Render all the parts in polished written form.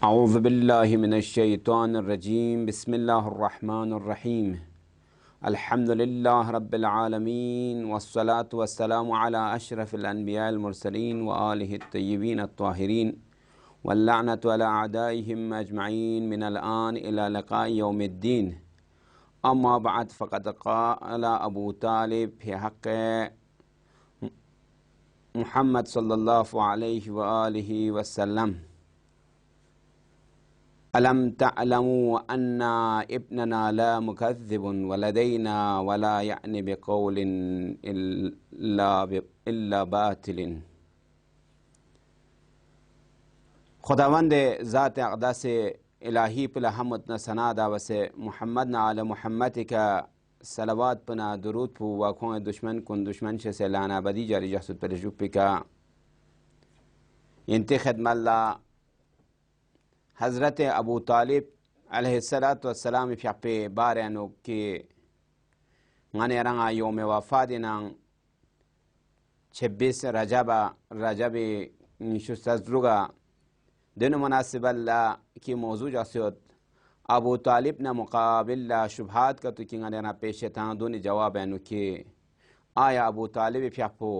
अऊज़ु बिल्लाहि मिनश्शैतानिर्रजीम बिस्मिल्लाहिर्रहमानिर्रहीम अल्हम्दुलिल्लाहि रब्बिल आलमीन वस्सलातु वस्सलामु अला अशरफिल अन्बियाल मुरसलीन व आलिहि तय्यबीन अत्ताहिरीन वल्लअनतु अला अदाइहिम अजमईन मिनल आन इला लिक़ाइ यौमिद्दीन अम्मा बअद फ़क़द क़ाला अबू तालिब फ़ी हक़्क़ि मुहम्मद सल्लल्लाहु अलैहि व आलिहि वसल्लम अलम तअलमू अन्ना इब्नना ला मुकज़्ज़िबुन वलदैना वला यानि बिक़ौलिन इल्ला बातिलिन। खुदावंद ज़ात अक़दस इलाही पला हमद न सनादा वसे मुहम्मद न आल मुहम्मद का सलवात पना दुरूद पु वाक़ों दुश्मन कुन दुश्मन से लाना बदी जारी जहसुद पर जुप्पी का इंते खदमल्ला हज़रत अबू तालिब अलैहिस्सलातु वस्सलाम फ़्यापे बारनो के गाने रंगा योम वफ़ादिनां 26 रजब निशुस्तज़रुगा दिन मुनासिबल्ला की मौजू जासियत अबू तालिब न मुकाबिल्ला शुभात का तो कि गाने रंगा पेश था दोनों जवाब एनु के आया अबू तालिब फ़्यापो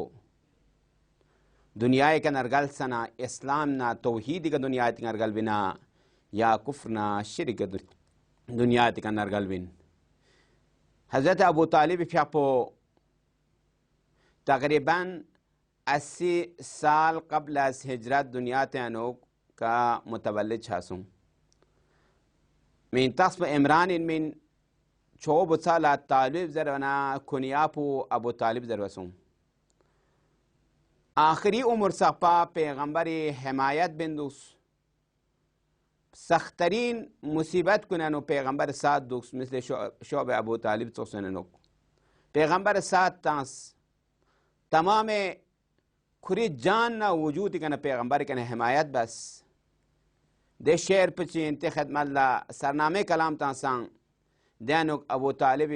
दुनिया का नरगल सना इस्लाम ना तौहीद का दुनिया का नरगल बिना या कुफ्र ना शिरक दुनिया का नरगल बिन। हज़रत अबू तालिब फ़्यापो तकरीबन 80 साल कबल अस हिजरत दुनिया तनोक का मुतवल्लिद छासुम मिन तस्ब इमरान मिन चौब साल तालिब जरवना कुनियापो अबू तालिब जरवसुम आखिरी उम्र सपा पैगंबरी हिमायत बिंदुस सख्तरीन मुसीबत कुननो पैगंबर साथ दुस मिसले शोब अबू तालिब तो सुननो पैगंबर साथ तांस तमाम खुरी जान ना वजूद कन पैगंबर कन हिमायत बस दे शेर पची इंतखद मल्ला सरनामे कलाम तांसां दैनुक अबू तालिब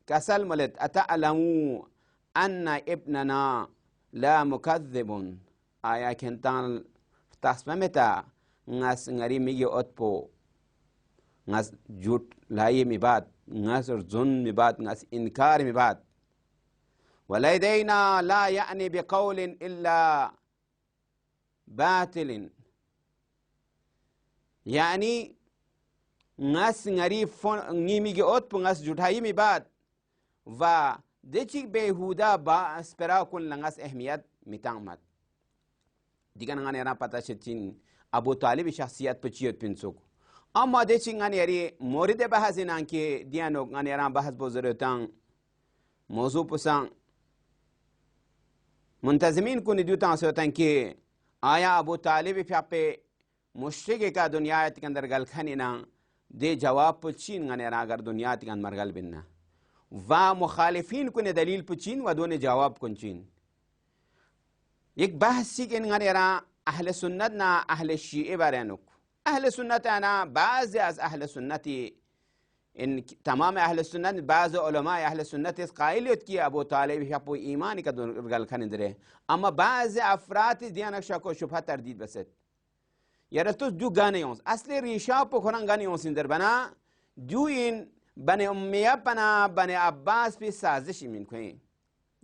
कसल मलत अतअलमू अन्ना इब्नना ला मुकज़्ज़िबुन आया खिंतान तस्ममता ngas ngari migi otpo ngas jut laye mi baat ngas zun mi baat ngas inkar mi baat walaydaina la ya'ni biqawlin illa batilin yani ngas ngari fon ngi migi otpo ngas jutai mi baat va dechik behuda ba spera kun langas ahmiyat mitangmat digan ngane na pata chin Abu तालिब शख्सियत पचियत पिंसुक अम्मा देचिंगन यारी मोरिद बहस इनां के दियानो gun यारा बहस बोजरतां मौजू पुसां मुंतज़मीन को निदुतां सोतां के आया अबू तालिब फ़्यापे मुश्रिक का दुनिया के अंदर गलखन इना दे जवाब पुचिन गन यारा अगर दुनिया के अंदर मरगल बिन्ना वा मुखालिफिन को ने दलील पुचिन व दोने जवाब कुंचिन एक बहस सी के गन यारा अहले सुन्नत ना अहले शीए बारेनुक अहले सुन्नत ना बाज़ अज़ अहले सुन्नती इन तमाम अहले सुन्नत बाज़ उलमा अहले सुन्नत इस कायलियत की अबू तालिब फ़्यापो ईमान का गलखन इंदरे अम्मा बाज़ अफरात दियान शको शुभा तरदीद बसत यार तो जो गाने हों असले रिशा पो खुरन गाने हों सिंदर बना जो इन बने उम्मिया पना बने अब्बास भी साजिश मिन कोई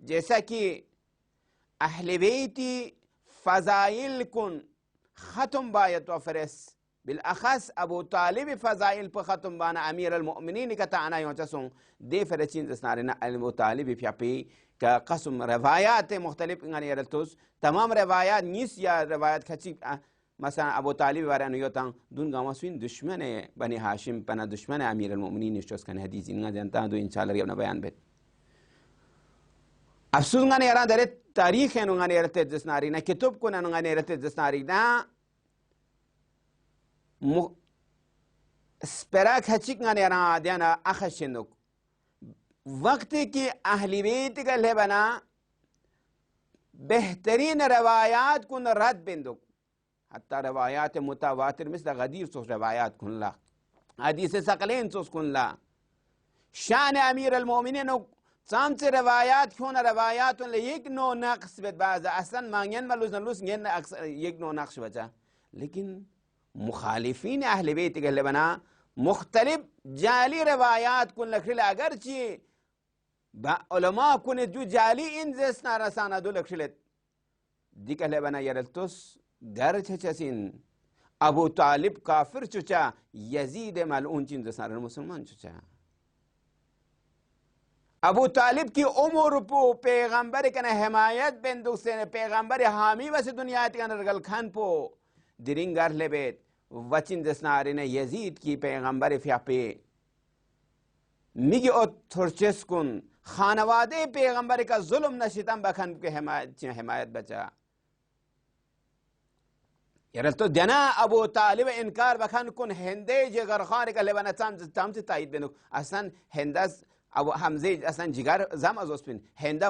जैसा कि अहले बैती फ़ज़ाइल कुन ख़त्म बायत वफ़रस बिलअख़स अबू तालिब फ़ज़ाइल पर ख़त्म बाना अमीर अल-मुअमिनीन का ताना योचसों दे फ़रचीन जस्नारिना अबू तालिब फ़्यापी का क़स्म रवायात मुख्तलिफ इंगानी यरतुस तमाम रवायात निस या रवायात खची मसला अबू तालिब वारान योतां दुन गावसुइन दुश्मन बनी हाशिम पना दुश्मन अमीर अल-मुअमिनीन निश्चोस कन हदीस इंगा जानता दो इंशाअल्लाह अपना बयान बेत अफसोस गाने यारा दरे तारीख है नुगाने रते जस्नारी ना किताब को नुगाने रते जस्नारी ना स्पेरा खचिक गाने यारा आद्याना अखशिनुक वक्त की अहली बैत का लेबना बेहतरीन रवायात कुन रद बिंदुक हत्ता रवायात मुतावातिर मिसल गदीर सोच रवायात कुनला हदीस सकलेन सोच कुनला शान अमीर अल-मोमिनीन साम से रवायात क्यों ना रवायात उन एक नो नक्श बेद बाज़ असन मांगेन मलुस नलुस गेन एक नो नक्श बचा लेकिन मुखालिफीन अहल बैत के बना मुख्तलिफ जाली रवायात कुन लखिल अगरची उलमा कुन जो जाली इन जैसना रसाना दो लखिलत दी कहले बना यरल्तुस घर छछसिन अबू तालिब काफिर चुचा यजीद मलऊन चिन जैसना मुसलमान चुचा अबू तालिब की उम्र पो पैगंबर कने हिमायत बिंदु से पैगंबर हामी वस दुनिया गल खान पो दिरिंगर लेबेत वचिन जसनारे ने यजीद की पैगंबर फ्यापे मिगी ओ थोरचेस कुन खानवादे पैगंबर का जुल्म न सितम बखन के हिमायत बचा यार तो जना अबू तालिब इनकार बखन कुन हिंदे जगर खान का लेबना तम से तायद बेनु असन हिंदस अब हमजे असन जिगर जम अजोस्पिन हिंदा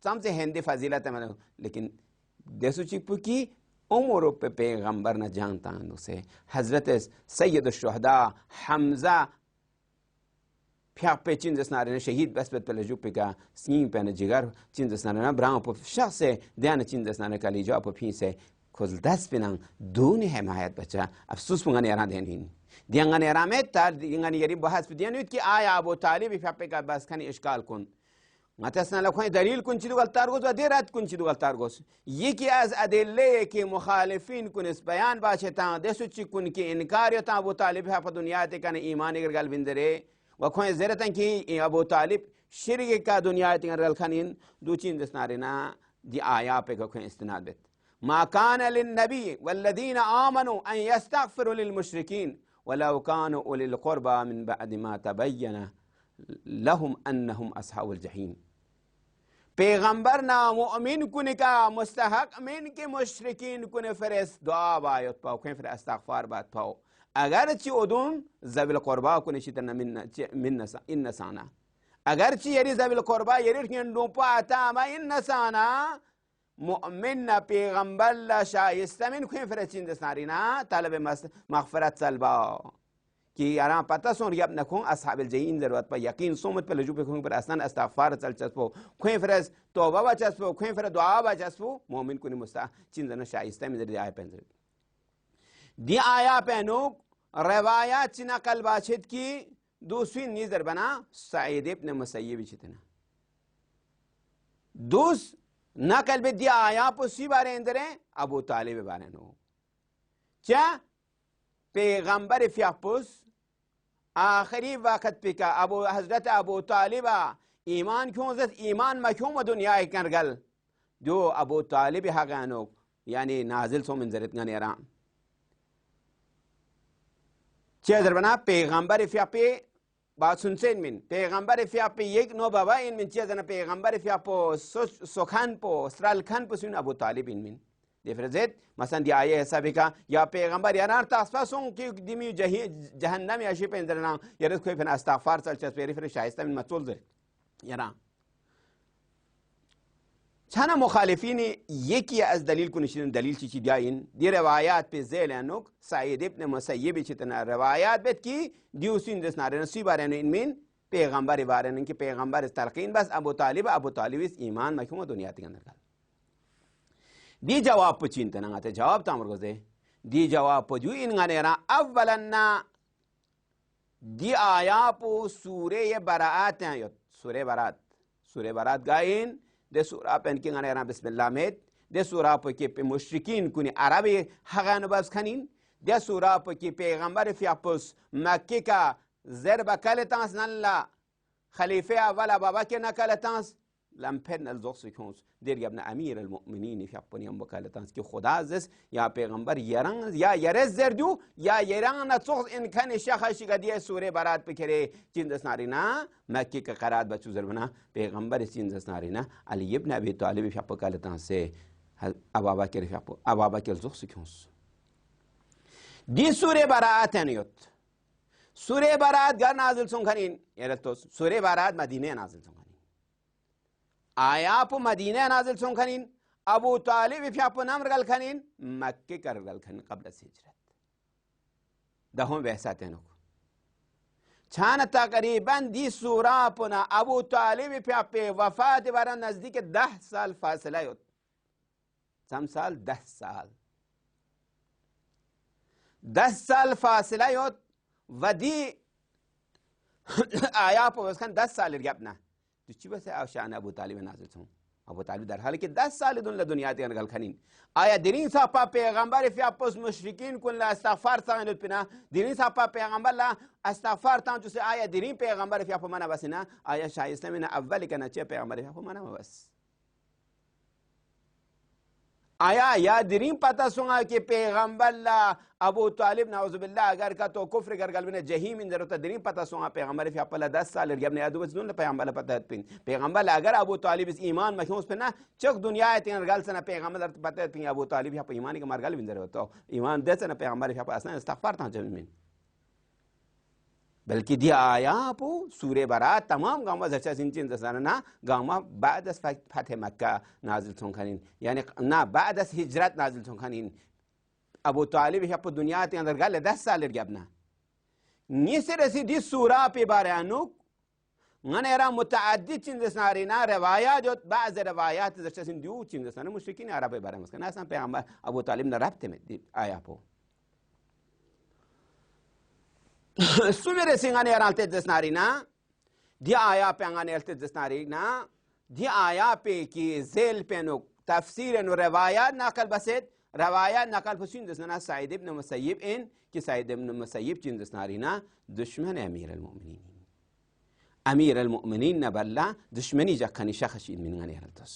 तम से हिंदी फजीलत है लेकिन देसु चिपु की उम्र पे पैगंबर न जानता उसे हजरत सैयद शुहदा हमजा फ्यापे चिन जसनारे शहीद बसबत पे लजुपे का स्नीं पे न जिगर चिन जसनारे ना ब्राउ पे शख्स ध्यान चिन जसनारे का लीजा पे फी से खुद दस पिनंग दूनी हिमायत बचा अफसोस मंगने यारा देनी दियांगने रामेत तार दियांगने यरी बहस दियानुत की आया अबू तालिब फ्यापे का बस खनी इश्काल कुन मतसना लखोय दलील कुन चिदु गलतार गोस अदेरात कुन चिदु गलतार गोस ये कि आज अदिल्ले के मुखालिफिन कुन इस बयान बाशता देसु ची कुन की इनकार योता अबू तालिब हा दुनिया ते कने ईमान गर गल बिंदरे वखोय जरतन की अबू तालिब शिरक का दुनिया ते गल खनिन दो चीन दसनारे ना दी आया पे खोय इस्तिनाद बेत मा कान लिन नबी वल्लदीन आमनु अन यस्तगफिरु लिल मुशरिकीन वलौ कानु उलिल कुरबा मिन बाद मा तबय्यना लहुम अन्नहुम असहाबुल जहीम पैगंबर ना मुमिन कुन का मुस्तहक मिन के मुशरिकीन कुन फरस दुआ बायत पाओ के फिर इस्तगफार बात पाओ अगर ची उदुन जबिल कुरबा कुन शितन मिन इन्नसाना अगर ची यरी जबिल कुरबा यरी हिंदो पाता मा इन्नसाना मुमिन ना पैगंबर ला शाइस्ता मिन कुन फिर चिन दसनारिना तलब मगफरत सलबा कि यारा पता सोन यब नखों असहाबुल जहीम जरूरत पर यकीन सोमत पर लजू पे खों पर असन इस्तगफार चल चसपो खों फरस तौबा व चसपो खों फर दुआ व चसपो मोमिन कुनि मुस्ता चिंदन शाइस्ता में दे आय पेंजर दी आया पेनो रवायात चिना कल बाशिद की दूसरी निजर बना सईद इब्न मुसय्यब चितना दूस नकल बे दी आया पुसी बारे इंदरे अबू तालिब बारे नो क्या पैगंबर फ्यापुस आखिरी वक्त पे का अबू हजरत अबू तालिबा ईमान क्यों जत ईमान मक्यों दुनिया करगल जो अबू तालिब हगानो यानी नाजिल सो मन जरत गने राम चेजर बना पैगंबर फ्यापे बात सुनसे मिन पैगंबर फ्यापे एक नो बाबा इन मिन चेजर पैगंबर फ्यापो सुखान पो स्ट्रल खान पो सुन अबू तालिब इन मिन देफरजेत मसन दी आये ऐसा भी का या पैगंबर यार तासफासों की दिमी जहन्नम या शिप इंदरना यार कोई फिर इस्तगफार चल चस पेरी फिर शाइस्ता में मतुल दे यारा छाना मुखालिफिन ये किया अज दलील को निशिन दलील चीची दियाइन दी रवायात पे जेल अनुक सईद इब्न मुसय्यब चितना रवायात बेत की दिउसिन दसनारे नसीबारे ने इनमिन पैगंबर बारे ने कि पैगंबर तलकीन बस अबू तालिब इस ईमान मखुम दुनिया के अंदर दी जवाब पुचिन तना ते जवाब तामर गोजे दी जवाब पुजु इन गनेरा अव्वलन्ना दी आया पु सूरे ये बरात हैं सूरे बरात गाइन दे सूरा पेन के गनेरा बिस्मिल्लाह में दे सूरा प के पे मुशरिकीन कुनी अरबी हगान बस खनिन दे सूरा प के पैगंबर फियापुस मक्के का ज़रब कलतांस नल्ला खलीफे अव्वल बाबा के नकलतांस लम्फन الزوسكونس دير يا ابن امير المؤمنين في اپني ام وكالتانس की खुदा जस या पैगंबर यरंग या यरस जरदू या यरंग न चोख इन खन शखश गदिए सूरे बारात पे करे चिंदस नारिना मक्के का करात बचू जरबना पैगंबर चिंदस नारिना अली इब्न अबी तालिब في वकालतांस से अबाबा के الزوسكونس दी सूरे बारात अनियत सूरे बारात घर नाजिल सुनखनिन यरतोस सूरे बारात मदीने नाजिल आया पो मदीना नाजिल सुनखनिन अबू तालिब फ्यापो नम्र गल खनिन मक्के कर गल खन कबल हिजरत दहों वैसा तेनो छान तकरीबन दी सूरा पुना अबू तालिब फ्यापे वफात बारा नजदीक 10 साल फासला योत सम साल 10 साल 10 साल फासला योत वदी आया पोस्कन 10 साल गपना तो चिबा से आवशान अबू तालिब नाजिल छो अबू तालिब दर हाल के 10 साल दुनिया ते गल खनिन आया दिरिन सापा पैगंबर फि आपस मुशरिकिन कुल इस्तिगफार तान पिना दिरिन सापा पैगंबर ला इस्तिगफार तान जो से आया दिरिन पैगंबर फि आप मना बसना आया शाइस्ते में अव्वल के नचे पैगंबर फि आप मना बस आया या दिरिन पता सुंगा कि पैगंबर ला अबू तालिब नाउजुबिल्लाह अगर का तो कुफ्र कर गल में जहीम इन जरूरत दिरिन पता सुंगा पैगंबर फि आप 10 साल गबने अदु बस न पैगंबर पता पिन पैगंबर अगर अबू तालिब इस ईमान मखूस पे ना चक दुनिया ते गल से ना पैगंबर पता पिन अबू तालिब या ईमान के मरगल इन जरूरत तो ईमान दे से ना पैगंबर फि आप असना इस्तिगफार ता जमीन बल्कि दिया आया पो सूरे बरात तमाम गामा जचा सिंचिन दसाना गामा बाद फतह मक्का नाजिल सोखनिन यानी ना बाद हिजरत नाजिल सोखनिन अबू तालिब या पो दुनिया ते अंदर गल 10 साल गबना निसे रसीदी सूरा पे बारानु ngane mutaaddid cin desnarina riwayat जो بعض riwayat जचा सिन दिउ cin desnarina मुशरिकिन अरब बारे में ना पैगंबर अबू तालिब ने रब्त में आया पो sumere singane aralte desnarina dia aya pe angane alte desnarina dia aya pe ki zel pe no tafsir no riwayat naqal basit riwayat naqal fusin desna Said ibn Musayyib in ki Said ibn Musayyib cin desnarina दुश्मन अमीर المؤمنين नबल्ला दुश्मनी जखनी शखश इन मिनगने हरतस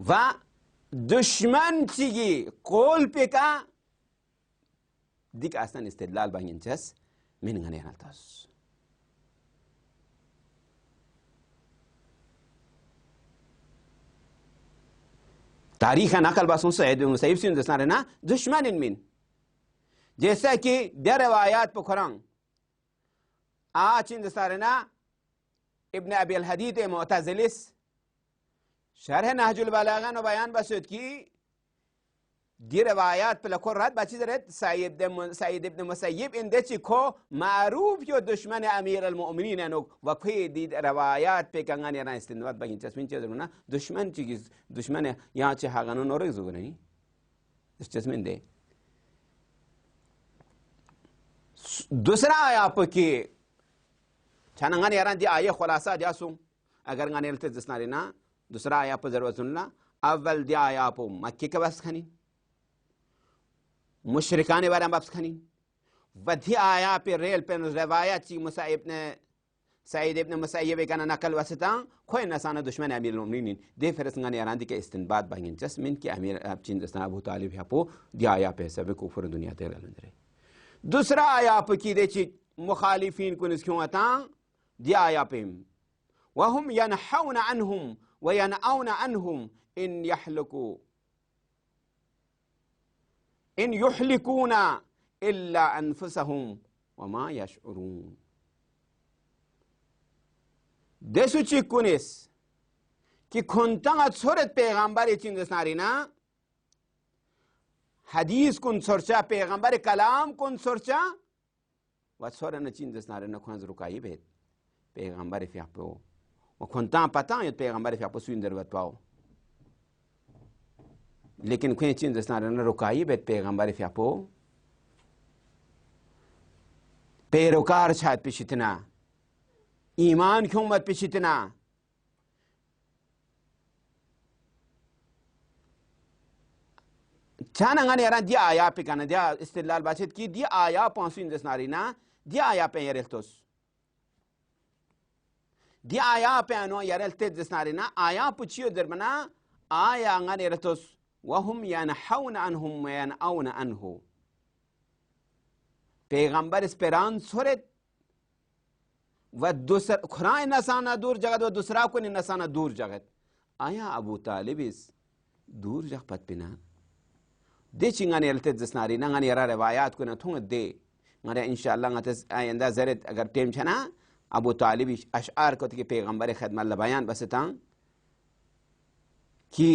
व दुश्मन Chigi कोल पे का दिक आसन इस्तेदलाल बांगिंचस मिनगने हरतस तारीख नकल बासों सईद बिन मुसय्यब से दसना ना दुश्मन इन मिन जैसा कि दे रवायात पुखरंग आचिन दस्तारना इब्न अबी अल-हदीद मुअतज़िलिस शरह नहजुल बलागा नो बयान बसुद की दी रवायात पे लखो रात बाची जरत सईद इब्न मुसय्यब इन देची को मारूफ यो दुश्मन अमीर अल-मुमिनीन नो वफी दी रवायात पे कंगाने ना इस्तिनबात बगिन चस्मिन चेजरुना दुश्मन चीज दुश्मन यहाँ चे हागानो नोरे जुग नहीं इस चस्मिन दे दूसरा आप की छानंगाने यारां दी आये खुलासा जासूं अगर गाने लते जिसनारे ना दूसरा आया पर जरूरत सुनना अव्वल दी आया पर मक्के के बस खनी मुशरिकाने बारे में बस खनी वधी आया पे रेल पे रवायत ची मुसाइब ने सईद इब्न मुसय्यब का नकल वसता खोए नसाना दुश्मन अमीर उल-मोमिनीन दे फिरस गाने यारां दी के इस्तिनबात बागिन जस्मिन के अमीर अब चीन दसना अबू तालिब या पो दी आया पे सब कुफर दुनिया ते लंदरे दूसरा आया पर की दे ची मुखालिफिन को निस क्यों आता दिया आया पे वहुम यनहौन अन्हुम व यनऔन अन्हुम इन युहलिकूना इल्ला अनफुसहुम वमा यशउरून देसु चिकुनिस कि खुंतंग छोरत पैगंबर चिंदस नारीना हदीस कुन सोरचा पैगंबर कलाम कुन सोरचा व सोरन चिंदस नारीना खुंज रुकाई बेत पैगंबर फियापो व खुंता पता है पैगंबर फियापो सुंदर बताओ लेकिन खुं चिंदस नारीना रुकाई बेत पैगंबर फियापो पैरोकार छात पिछितना ईमान क्यों मत पिछितना छानंगाने यारा दिया आया पे काना दिया इस्तिदलाल बातचीत की दिया आया पांसुइन दसनारीना दिया आया पे यरेल्तोस दिया आया पे अनो यरेल्ते दसनारीना आया पुछियो दरमना आया अंगाने यरेल्तोस वहुम यनहौन अन्हुम व यनऔन अन्हु पैगंबर स्पेरान सोरेत व दूसरा खुराए नसाना दूर जगत व दूसरा को नसाना दूर जगत आया अबू तालिब इस दूर जग पत पिना दे चिंगाने अलते जसनारी ना गाने यारा रवायात को न थोंग दे गाने इंशाअल्लाह गाते आयंदा जरत अगर टेम छना अबू तालिब अशआर को के पैगंबर खिदमत ल बयान बसता कि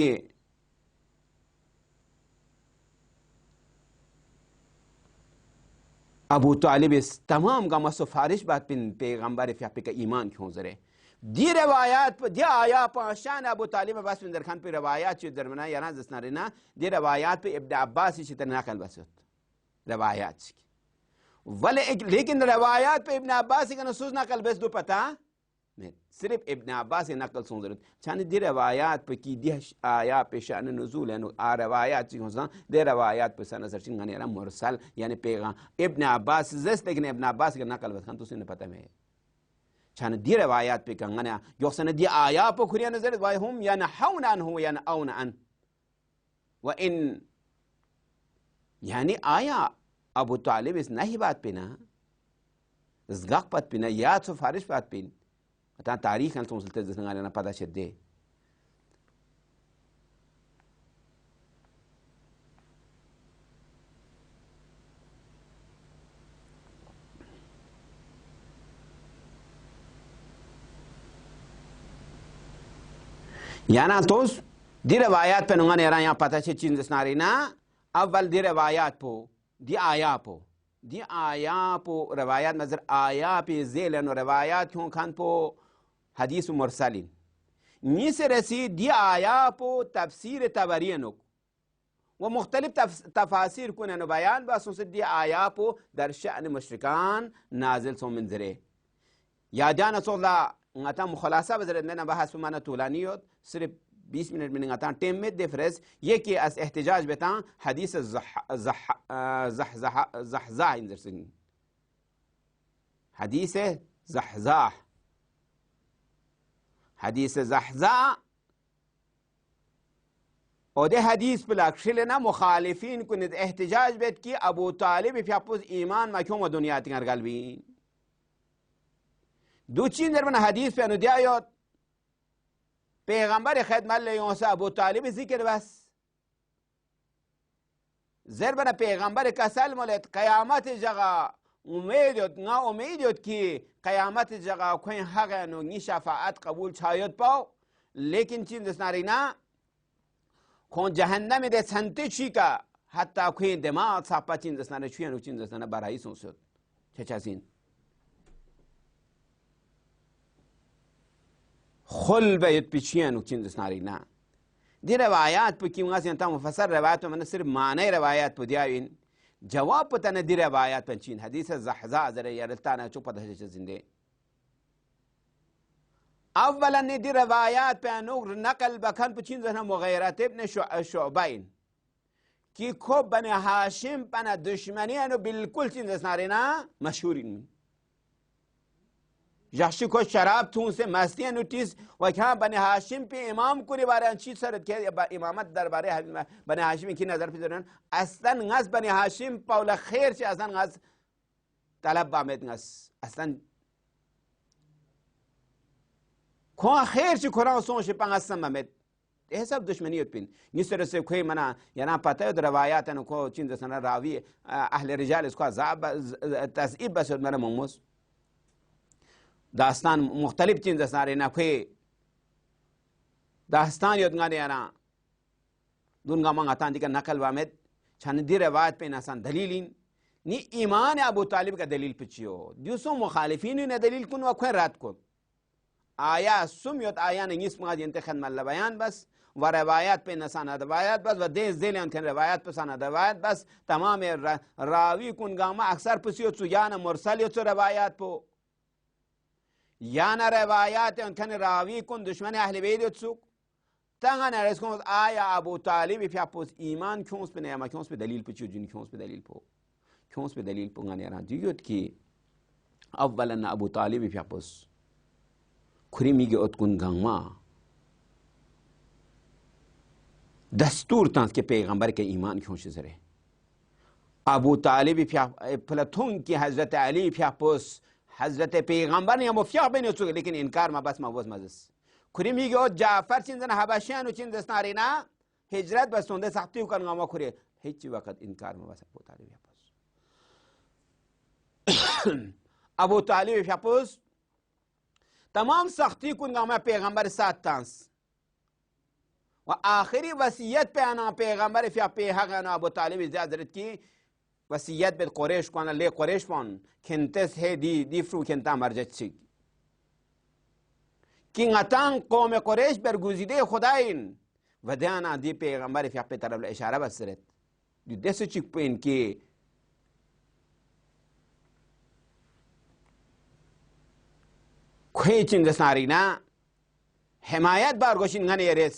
अबू तालिब इस तमाम का मसफारिश बात पिन पैगंबर फियापे का ईमान क्यों जरे दी रवायात पर दिया आया पाशान अबू तालिब अब्बास बिन दरखान पे रवायात च दरमना याना जसना रेना दी रवायात पे इब्न अब्बास इस तरह नकल बसत रवायात वले लेकिन रवायात पे इब्न अब्बास का नसूस नकल बेस दो पता नहीं सिर्फ इब्न अब्बास नकल सुन जरूरत छाने दी रवायात पे की दी आया पे शान नुज़ूल है आ रवायात ची होसा दे रवायात पे सन नजर चिंगाने रा मुरसल यानी पैगाम इब्न अब्बास जस्ट लेकिन इब्न अब्बास का नकल बस खान तो सिने पता में छाने दी रवायात पे कंगने योसन दी आया पे खुरिया नजर व हम यनहौन अनहु यनऔन अन व इन यानी आया अबू तालिब इस नहीं बात पे ना इस गक पत पे ना याद सो फारिश बात पे अता तारीख अन सोचते जिसने ना पता छदे याना तो दी रवायात पे नुंगा नेरा यहाँ पता छे चीज जिसनारी ना अव्वल दी रवायात पो दी आया पो रवायात नजर आया पे जेलन रवायात क्यों खान पो हदीस मुरसलिन नी से रसी दी आया पो तफसीर तबरियनुक वो मुख्तलिफ तफासिर को न बयान बस उसे दी आया पो दर शअन मुशरिकान नाजिल सो मंजरे यादान सोला ngata mukhalasa bazare mena bahas pe mana tulani yod sirf 20 minute में ngata टाइम में डिफरेंस ये कि अस एहतिजाज बता हदीस ज़हज़ा इंदरसिन हदीस ज़हज़ा और दे हदीस पर अक्शल ना मुखालिफिन को एहतिजाज बेत की अबू तालिब फियापुस ईमान मा क्यों दुनिया तिंगर गलबी दो चीन दरबन हदीस पे अनुद्यायोत पैगंबर खिदमत ले योसा अबू तालिब जिक्र बस जरबन पैगंबर कसल मोलत क़यामत जगह उम्मीद योत की क़यामत जगह कोई हग नो नी शफाअत कबूल छायत पाओ लेकिन चीन दसनारीना को जहन्नम में दे संते का हत्ता कोई दिमाग सापा चीन दसनारे छुया चीन दसना बराई सोसत छचा सीन खुल बैत पिछियान उचिन दसनारीना दी रवायात पे क्यों से ता मुफस्सर रवायात में सिर्फ माने रवायात पे दियाविन जवाब पता न दी रवायात पे चीन हदीस ज़हज़ा जरे यारता ना चुप पता है जिंदे अव्वला ने दी रवायात पे नूर नकल बखन पे चीन जना मुगैरत इब्न शुअबाइन की खूब बने हाशिम पना दुश्मनी अनु बिल्कुल चीन दसनारीना मशहूरिन याशी को शराब थूं से मस्तियां नुटिस वहाँ बने हाशिम पे इमाम को रिवारे अच्छी सर के इमामत दरबारे बने हाशिम की नजर पे जरन असन गस बने हाशिम पौला खैर से असन गस तलब बामेत गस असन को खैर से खुरा सोच से पंगस बामेत ये सब दुश्मनी पिन निसर से कोई मना याना पता है रवायात न को चिंद सना रावी अहले रिजाल इसको अजाब तज़ईब बस मेरा मोमोस दास्तान मुख्तलिफ चीज दसनारे ना खे दास्तान योदगाने याना दुनगा मंगातान दिका नकल वामेद छन दी रवायत पे नसान दलीलिन नी ईमान अबू तालिब का दलील पिछियो दूसरों मुखालिफिन ने दलील कुन वखे रात को आया सुम योत आया ने इस माज इंतखन मल बयान बस व रवायत पे नसान रवायत बस व देश दिल उनके रवायत पे सन रवायत बस तमाम रावी कुन गामा अक्सर पिछियो सुयान मुरसल यो रवायत पो याना रवायात उनकन रावी कुन दुश्मन अहले बैत उत्सुक तंगन रसको आया अबू तालिब फियापुस ईमान क्यों उस पे नया क्यों उस पे दलील पुछो जिन क्यों उस पे दलील पो गाने रा जियोत की अव्वलन अबू तालिब फियापुस खुरीमी के उत्कुन गंगमा दस्तूर तांस के पैगंबर के ईमान क्यों शजरे अबू तालिब फिया फलथुन की हजरत अली फियापुस हजरत पैगंबर ने मुफ्या बने चुके लेकिन इनकार मा बस मवज मजस खुरीमी गो जाफर चिंदन हबशियान चिंद स्नारिना हिजरत बस सोंदे साथी कर गामा खुरे हिच वक्त इनकार मा बस अबू तालिब यापस अबू तालिब यापस तमाम सख्ती कुन गामा पैगंबर साथ तांस व आखिरी वसीयत पे आना पैगंबर फिया पे हगाना अबू तालिब इजाजत की वसीयत बे कुरैश को ले कुरैश पन खिंतेस है दी फ्रू खिंता मरजत सी कि ngatan कौम कुरैश बरगुजिदे खुदाइन वदाना दी पैगंबर फिया पे तरफ इशारा बसरत दी देस चिक पेन के खोई चिंदस नारीना हिमायत बार गोशिन गने यरेस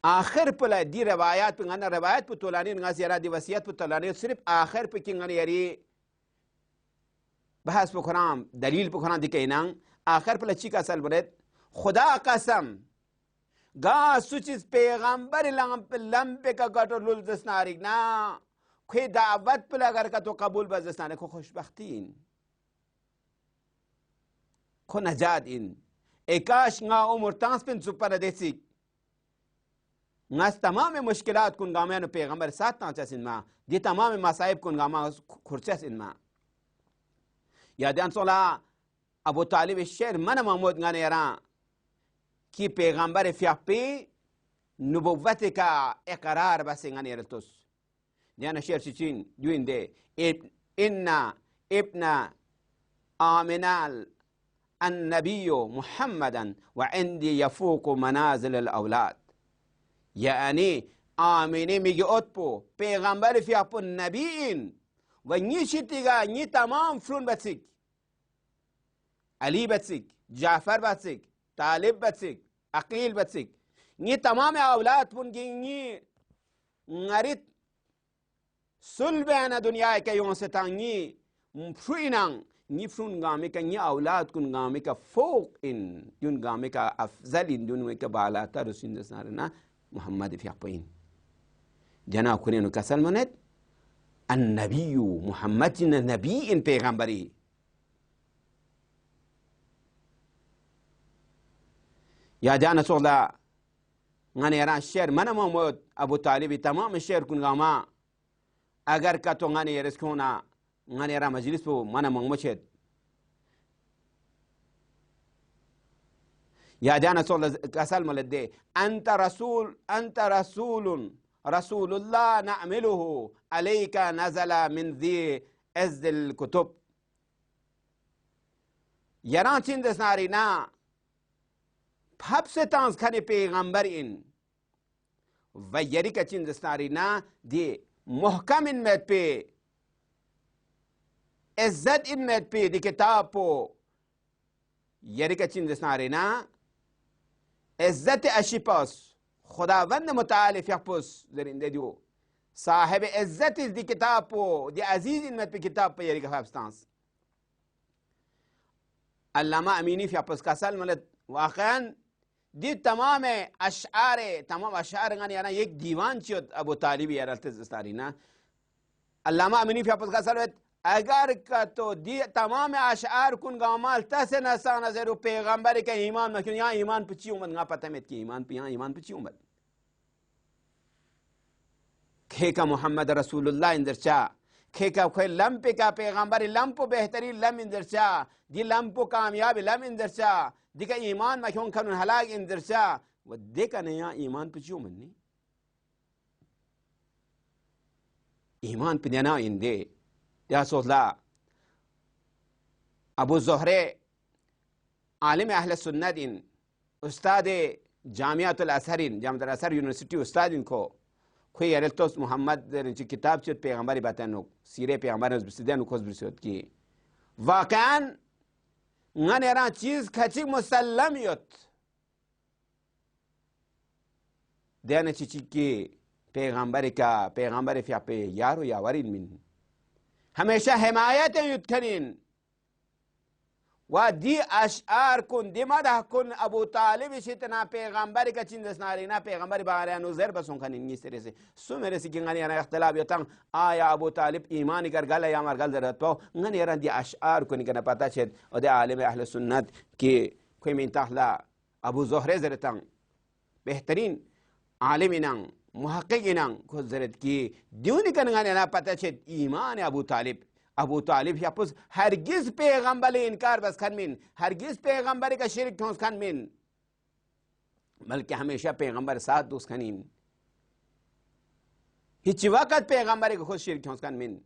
आखिर पुला दी रवायात पे गना रवायत पे तोलानी नगा ज़रा दी वसियत पे तोलानी सिर्फ आखिर पे किंग गने यरी बहस पे खुराम दलील पे खुराम दिखे ना आखिर पे लच्ची का सल बरेत खुदा कसम गा सुचिस पैगंबर लंबे का गटर लुल दसनारिक ना खुद दावत पे अगर का तो कबूल बजस्ताने को खुशबख्तीन को नजात इन Ekash nga umur tanspin supara desik ngas tamam mushkilat kun gamen पैगंबर साथ तांचा सिनमा दी तमाम मसाइब kun गामा खुरचा सिनमा यादान सोला अबू तालिब शेर मन महमूद गाने यारा कि पैगंबर फ्यापी नबुव्वत का इकरार बस गाने यारतुस दियाना शेर चिचिन जुइंदे इन्ना इब्ना आमिनाल النبي محمدا وعندي يفوق منازل الأولاد يعني آميني ميجي أطبو پیغمبر في أبو النبيين ونيشي تيغا ني تمام فرون بتسيك علي بتسيك جعفر بتسيك طالب بتسيك عقيل بتسيك ني تمام أولاد بونجي ني نريد سلبانا دنيا كي يونستان ني مفروينان نفرون غامك ني أولاد كن غامك فوق إن يون غامك أفضل إن دون ويك بالا ترسين دسارنا محمد في أقوين جنا كونين كسل منت النبي محمد النبي إن پیغمبري يا جانا سولا غني يران شير من محمد أبو طالب تمام الشير كن غاما أگر كتو غني يرسكونا غني يران مجلس بو من محمد يا جانا سول كسل ملدي أنت رسول الله نعمله عليك نزل من ذي عز الكتب يران چند سنارينا حبس تانس خاني پیغمبر إن ويريك چند سنارينا دي محكم إن مت پي عزت إن مت پي دي كتاب پو يريك چند سنارينا عزت اشیپاس خداوند متعال فیقپوس زرینده دیو صاحب عزت دی کتاب پو دی عزیز انمت پی کتاب پی یری گفابستانس علامہ امینی فیقپوس کسل ملت واقعا دی تمام اشعار غنی یعنی یک دیوان چید ابو طالبی یرالتزستارینا علامہ امینی فیقپوس کسل ملت اگر کا تو دی تمام اشعار کن گامال تس نسان زیرو پیغمبر کا ایمان مکن یہاں ایمان پچی اومد نگا پتہ میت کی ایمان پی یہاں ایمان پچی اومد کھے کا محمد رسول اللہ اندرچا کھے کا کوئی لمپ کا پیغمبر لمپو بہترین لم اندرچا دی لمپو کامیاب لم اندرچا دی کا ایمان مکن کنن حلاق اندرچا و دی کا نیا ایمان پچی اومد نی ایمان پی دینا اندے يا صولا أبو زهرة عالم أهل السنة دين أستاذ جامعة الأزهرين جامعة الأزهر يونيفرسيتي أستاذ إنكو كوي يرلتوس محمد رنجي كتاب شد پیغمبری باتنو سيرة پیغمبر نز بسيدانو كوز برسيد كي واقعاً غن يران چیز کچی مسلم يوت دیانه چی کی پیغمبری کا پیغمبری فی آپ یارو یاورین من همیشه حمایت یتکنین و دی اشعار کن دی مدح کن ابو طالب شتنا پیغمبری که چین دسنارینا پیغمبری باریانو زر بسون کنین نیست رسی سو مرسی که غنی یعنی اختلاف یوتن آیا ابو طالب ایمانی کر گل یا مرگل درد پاو غنی یعنی دی اشعار کنی که نپتا شد و دی عالم اهل سنت که کوئی من تحلا ابو زهره زرتن بهترین عالمینان محققینان کو زرد کی دیونی کنگانی نا پتا شد ایمان ابو طالب یا پس هرگز پیغمبر انکار بس کن من هرگز پیغمبر کا شرک تونس کن من بلکہ ہمیشہ پیغمبر ساتھ دوست کنین ہیچ وقت پیغمبر کا خود شرک تونس کن من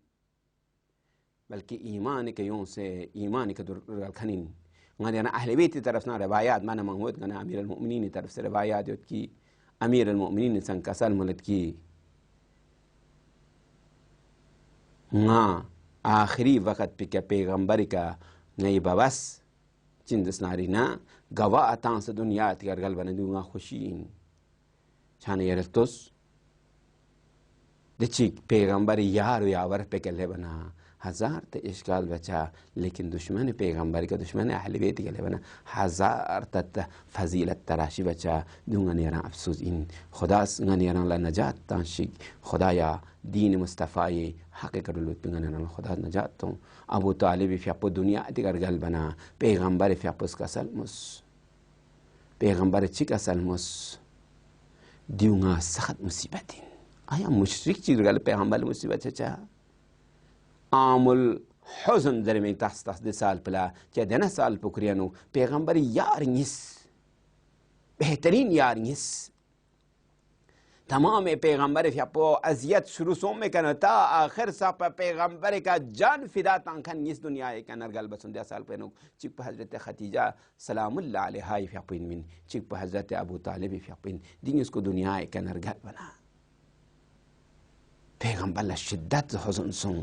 بلکہ ایمان کے یوں سے ایمان کے در کنین غنی انا اہل بیت طرفنا روایات مانا محمود گنا امیر المؤمنین طرف سے روایات یوت کی امیر المؤمنین سن کسل ملت کی نا आखिरी वक़्त पे क्या पैगंबर का नई बबस चिंदस नारी ना गवा आता से दुनिया तिगरगल बने दूंगा खुशी छाने यरतुस दिची पैगंबर यार यावर पे कले बना हजार ते इश्काल बचा लेकिन दुश्मन पैगंबर का दुश्मन अहले बैत के बना हजार तत फजीलत तराशी बचा दूंगा नेरा अफसोस इन खुदा नेरा ला नजात ताशिक खुदाया दीन मुस्तफ़ाए हक़ करुलुत पिंगना खुदा नजात तो अबू तालिब फ़्यापो दुनिया तिगरगल बना पैगंबर फ़्यापोस का सलमुस पैगंबर चिका सलमुस दूंगा सख्त मुसीबतिन आया मुशरिक चिरगल पैगंबर मुसीबत चा आमुल हुज़न दरमे तस दे साल पला चे देना साल पुकरियानो पैगंबर यार निस बेहतरीन यार निस तमाम पैगंबर फ़्यापो अजियत शुरू सो में कनता आखिर सा पैगंबर का जान फिदा तांखन निस दुनिया के नरगल बसुंदिया साल पेनो चिक हज़रत खदीजा सलामुल्लाह अलैहा फ़्यापिन मिन चिक हज़रत अबू तालिब फ़्यापिन दिन इसको दुनिया के नरगल बना पैगंबर ला शिद्दत हुज़न सों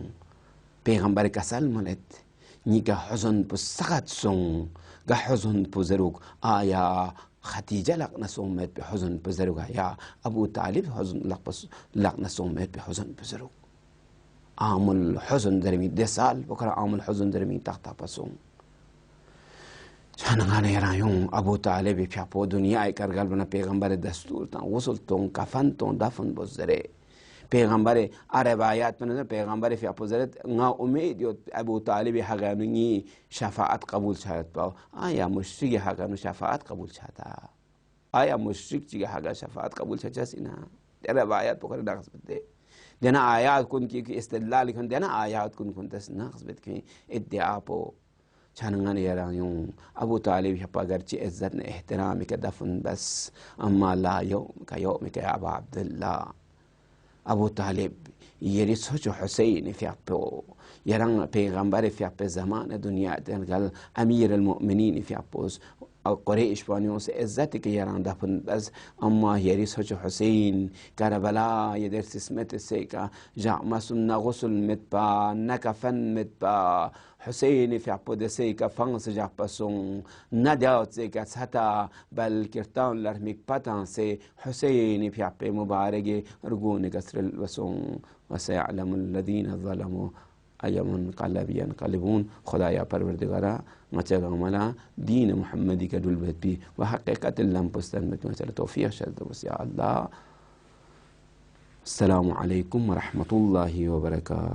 पैगंबर का सल मलत नी का हुज़न पु सख्त सों गा हुज़न पु ज़रूक आया खदीजा लकना सोमत पे हुज़न पे ज़रूक आया अबू तालिब हुज़न लकना सोमत पे हुज़न पे ज़रूक आमुल हुज़न दरमी दे साल बकरा आमुल हुज़न दरमी तख्ता पसों छानगाने रायों अबू तालिब फ़्यापो दुनिया करगल बना पैगंबर दस्तूर ता गुस्ल तो कफन तो दफन बुज़रे पैगंबर अरबायात में पैगंबर फ़्यापो ज़रत ना उम्मीद यो अबू तालिब हगानुनी शफाअत कबूल छात पाओ आया मुश्रिक हगानु शफाअत कबूल छाता आया मुश्रिक ची हगा शफाअत कबूल छा सीना रबायात पकड़ नक़्सबत देना आयात कुन की इस्तिदलाल कुन देना आयात कुन तस नक़्सबत की इद्दिआ पो छानगान यारायूं अबू तालिब हपा गर्ची इज्जत ने एहतराम के दफन बस अम्मा ला यौम का अबा अब्दुल्ला अबू तालिब ये सोचो हुसैन फ़्यापो यरंग पैगंबर फ़्यापे ज़मान दुनिया तनगल अमीर अलमुमिनीन फ़्यापोस और कुरैश पानियों से इज्जत के यरंग दफन बस अम्मा ये सोचो हुसैन करबला ये दर सिस्मत से का जामा सुन्ना गुस्ल मितपा न कफन मितपा हुसैन फ़्यापो दसे का फंस जा पसों न दावत से का सता बल किरतान लरमिक पता से हुसैन फ़्यापे मुबारक रुगून कसर वसों वसयअलमुल्लज़ीन ज़लमू अयमुनक़लबियन क़लिबून खुदाया परवरदिगारा मचगा मला दीन मुहम्मदी का दुलबत भी व हक़ीक़त लम पुस्तन में चल तौफ़ीक़ शद वसिया अल्लाह। अस्सलामु अलैकुम व रहमतुल्लाहि व बरकातहू।